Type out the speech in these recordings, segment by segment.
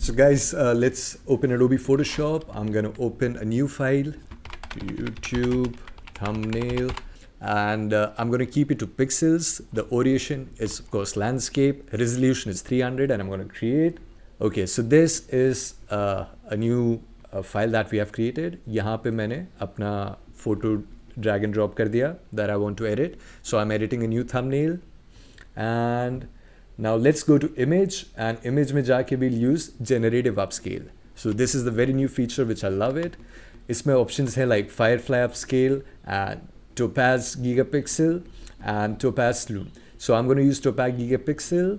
So guys, let's open Adobe Photoshop. I'm gonna open a new file, YouTube thumbnail, and I'm gonna keep it to pixels. The orientation is of course landscape, resolution is 300, and I'm gonna create. Okay, so this is a new file that we have created. यहाँ पे मैंने अपना photo drag and drop कर दिया that I want to edit. So I'm editing a new thumbnail, and now let's go to image, and image में जाके we'll use generative upscale. So this is the very new feature which I love it. इसमें options है like Firefly upscale and Topaz gigapixel and Topaz Loom. So I'm going to use Topaz gigapixel.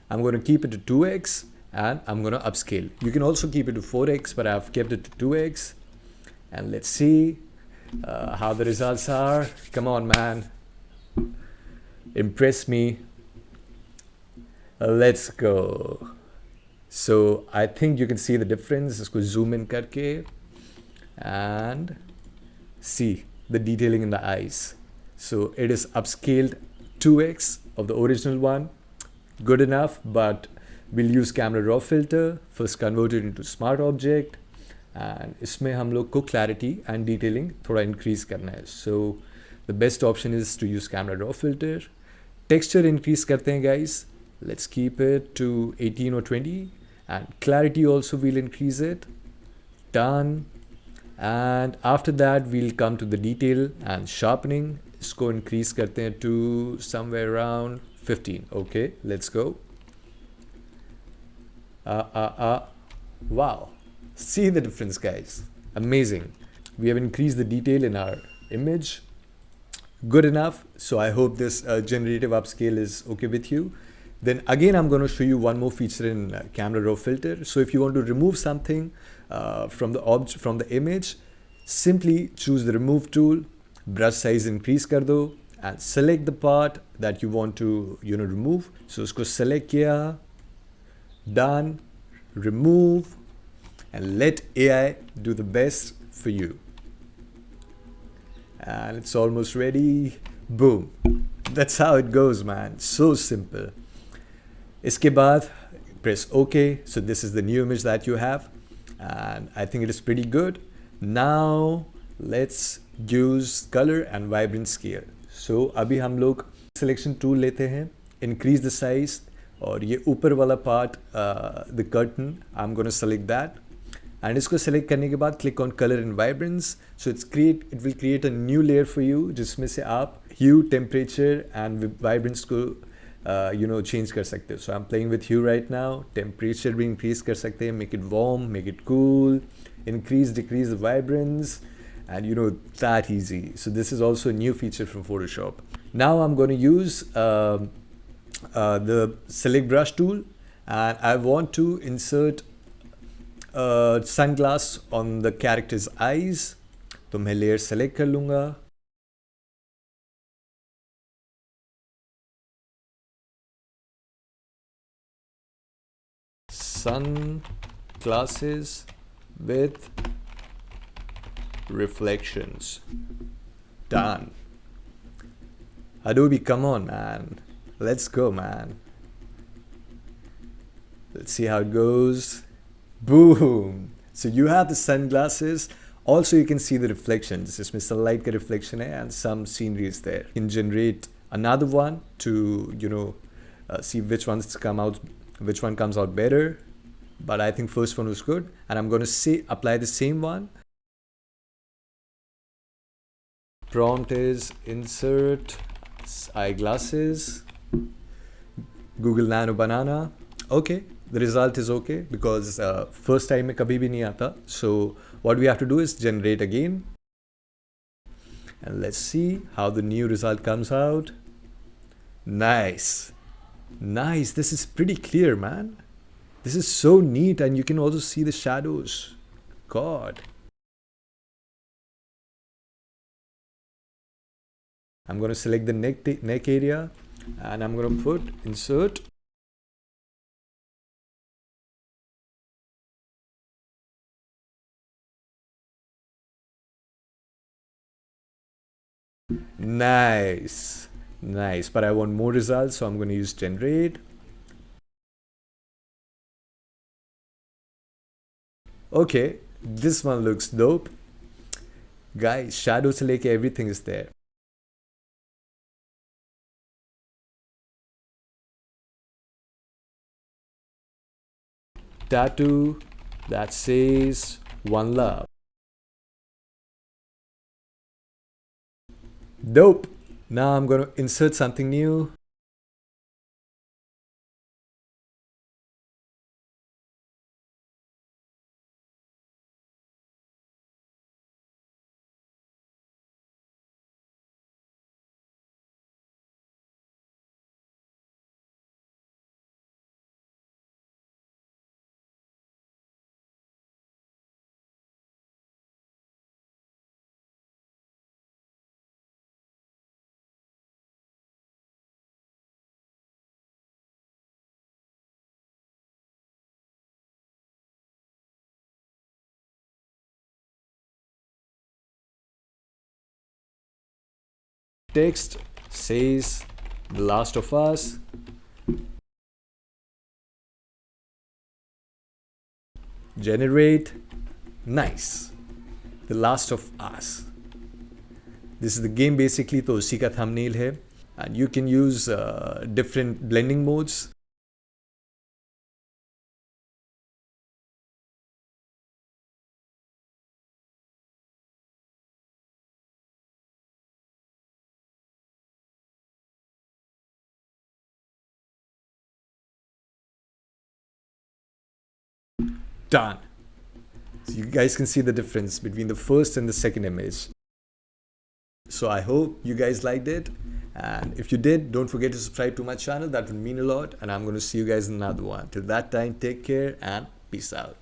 I'm going to keep it to 2x and I'm going to upscale. You can also keep it to 4x, but I've kept it to 2x. And let's see how the results are. Come on, man. Impress me. Let's go. So I think you can see the difference. इसको zoom in करके and see the detailing in the eyes. So it is upscaled 2x of the original one. Good enough, but we'll use camera raw filter. First convert it into smart object. And इसमें हम लोग को clarity and detailing थोड़ा increase करना है. So the best option is to use camera raw filter. Texture increase करते हैं guys. Let's keep it to 18 or 20, and clarity also we'll increase it. Done. And after that we'll come to the detail and sharpening. इसको increase करते हैं to somewhere around 15. Okay, let's go. Wow, see the difference guys, amazing. We have increased the detail in our image. Good enough. So I hope this generative upscale is okay with you. Then again, I'm going to show you one more feature in camera raw filter. So if you want to remove something from the image, simply choose the remove tool, brush size increase kar do, and select the part that you want to remove. So usko select kiya, done, remove, and let AI do the best for you. And it's almost ready. Boom. That's how it goes, man. So simple. इसके बाद press OK. So this is the new image that you have, and I think it is pretty good. Now let's use color and vibrant scale. So अभी हम लोग selection tool लेते हैं, increase the size, और ये ऊपर वाला part, the curtain, I'm going to select that. And इसको select करने के बाद click on color and vibrance. So it will create a new layer for you जिसमें से आप hue, temperature and vibrance को change कर सकते हो. So I'm playing with hue right now. Temperature भी increase कर सकते हैं, make it warm, make it cool, increase, decrease the vibrance, and that easy. So this is also a new feature from Photoshop. Now I'm going to use the select brush tool, and I want to insert sunglass on the character's eyes. तो मैं layer select कर लूँगा. Sunglasses with reflections. Done. Adobe, come on, man. Let's go, man. Let's see how it goes. Boom. So you have the sunglasses. Also, you can see the reflections. This is sunlight ka reflection hai, and some scenery is there. You can generate another one to see which one comes out better. But I think first one was good, and I'm going to apply the same one. Prompt is insert eyeglasses, Google Nano Banana. Okay, the result is okay because first time mein kabhi bhi nahi aata. So what we have to do is generate again, and let's see how the new result comes out. Nice. This is pretty clear, man. This is so neat, and you can also see the shadows. God. I'm going to select the neck area, and I'm going to put insert. Nice. But I want more results, so I'm going to use generate. Okay, this one looks dope. Guys, shadow से लेके everything is there. Tattoo that says one love. Dope. Now I'm gonna insert something new. Text says The Last of Us. Generate. Nice. The Last of Us. This is the game basically, तो उसी का thumbnail है. And you can use different blending modes. Done. So you guys can see the difference between the first and the second image. So I hope you guys liked it. And if you did, don't forget to subscribe to my channel. That would mean a lot. And I'm going to see you guys in another one. Till that time, take care and peace out.